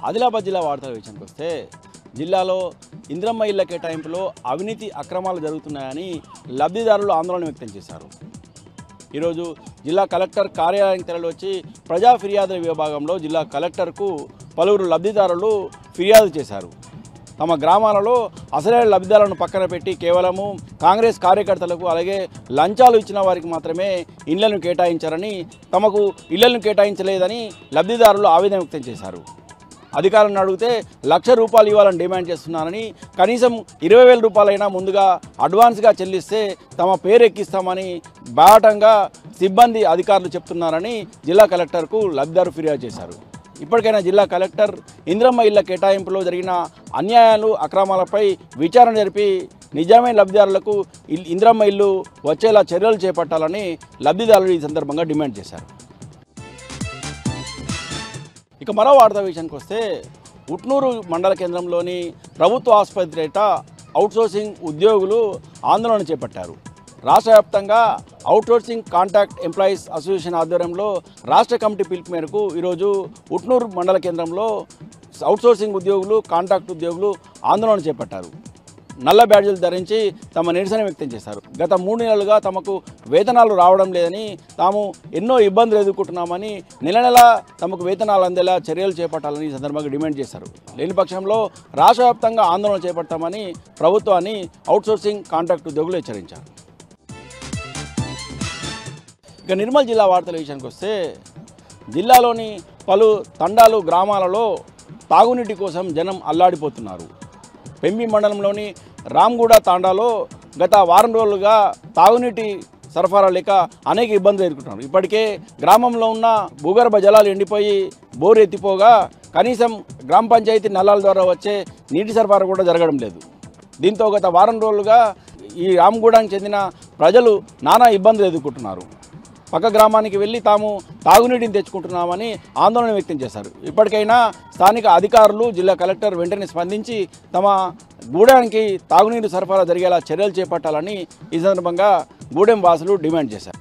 ఆదిలాబాద్ జిల్లా వార్తల విషయానికి వస్తే జిల్లాలో ఇంద్రమ్మ ఇళ్ల కేటాయింపులో అవినీతి అక్రమాలు జరుగుతున్నాయని లబ్ధిదారులు ఆందోళన వ్యక్తం చేశారు. ఈరోజు జిల్లా కలెక్టర్ కార్యాలయానికి తరలివచ్చి ప్రజా ఫిర్యాదుల విభాగంలో జిల్లా కలెక్టర్కు పలువురు లబ్ధిదారులు ఫిర్యాదు చేశారు. తమ గ్రామాలలో అసలైన లబ్ధిదారులను పక్కన పెట్టి కేవలము కాంగ్రెస్ కార్యకర్తలకు అలాగే లంచాలు ఇచ్చిన వారికి మాత్రమే ఇళ్లను కేటాయించారని, తమకు ఇళ్లను కేటాయించలేదని లబ్ధిదారులు ఆవేదన వ్యక్తం చేశారు. అధికారులను అడిగితే ₹1,00,000 ఇవ్వాలని డిమాండ్ చేస్తున్నారని, కనీసం 20,000 రూపాయలైనా ముందుగా అడ్వాన్స్గా చెల్లిస్తే తమ పేరు ఎక్కిస్తామని బాటంగా సిబ్బంది అధికారులు చెప్తున్నారని జిల్లా కలెక్టర్కు లబ్ధిదారు ఫిర్యాదు చేశారు. ఇప్పటికైనా జిల్లా కలెక్టర్ ఇంద్రమ్మ ఇళ్ల కేటాయింపులో జరిగిన అన్యాయాలు అక్రమాలపై విచారణ జరిపి నిజమైన లబ్ధిదారులకు ఇంద్రమ్మ ఇల్లు వచ్చేలా చర్యలు చేపట్టాలని లబ్ధిదారులు ఈ సందర్భంగా డిమాండ్ చేశారు. ఇక మరో వార్తా విషయానికి వస్తే ఉట్నూరు మండల కేంద్రంలోని ప్రభుత్వ ఆసుపత్రి ఏట అవుట్సోర్సింగ్ ఉద్యోగులు ఆందోళన చేపట్టారు. రాష్ట్ర వ్యాప్తంగా అవుట్సోర్సింగ్ కాంట్రాక్ట్ ఎంప్లాయీస్ అసోసియేషన్ ఆధ్వర్యంలో రాష్ట్ర కమిటీ పిలుపు మేరకు ఈరోజు ఉట్నూరు మండల కేంద్రంలో అవుట్సోర్సింగ్ ఉద్యోగులు కాంట్రాక్ట్ ఉద్యోగులు ఆందోళన చేపట్టారు. నల్ల బ్యాడ్జీలు ధరించి తమ నిరసన వ్యక్తం చేశారు. గత 3 నెలలుగా తమకు వేతనాలు రావడం లేదని, తాము ఎన్నో ఇబ్బందులు ఎదుర్కొంటున్నామని, నెల తమకు వేతనాలు అందేలా చర్యలు చేపట్టాలని ఈ సందర్భంగా డిమాండ్ చేశారు. లేని పక్షంలో రాష్ట్ర వ్యాప్తంగా ఆందోళన చేపడతామని ప్రభుత్వాన్ని అవుట్సోర్సింగ్ కాంట్రాక్ట్ ఉద్యోగులు హెచ్చరించారు. ఇక నిర్మల్ జిల్లా వార్తల విషయానికి వస్తే జిల్లాలోని పలు తండాలు గ్రామాలలో తాగునీటి కోసం జనం అల్లాడిపోతున్నారు. పెంబి మండలంలోని రామ్గూడ తాండాలో గత వారం రోజులుగా తాగునీటి సరఫరా లేక అనేక ఇబ్బందులు ఎదుర్కొంటున్నారు. ఇప్పటికే గ్రామంలో ఉన్న భూగర్భ జలాలు ఎండిపోయి బోరు ఎత్తిపోగా కనీసం గ్రామ పంచాయతీ నల్లాల ద్వారా వచ్చే నీటి సరఫరా కూడా జరగడం లేదు. దీంతో గత వారం రోజులుగా ఈ రామ్గూడానికి చెందిన ప్రజలు నానా ఇబ్బందులు ఎదుర్కొంటున్నారు. పక్క గ్రామానికి వెళ్ళి తాము తాగునీటిని తెచ్చుకుంటున్నామని ఆందోళన వ్యక్తం చేశారు. ఇప్పటికైనా స్థానిక అధికారులు జిల్లా కలెక్టర్ వెంటనే స్పందించి తమ గూడానికి తాగునీరు సరఫరా జరిగేలా చర్యలు చేపట్టాలని ఈ సందర్భంగా గూడెం వాసులు డిమాండ్ చేశారు.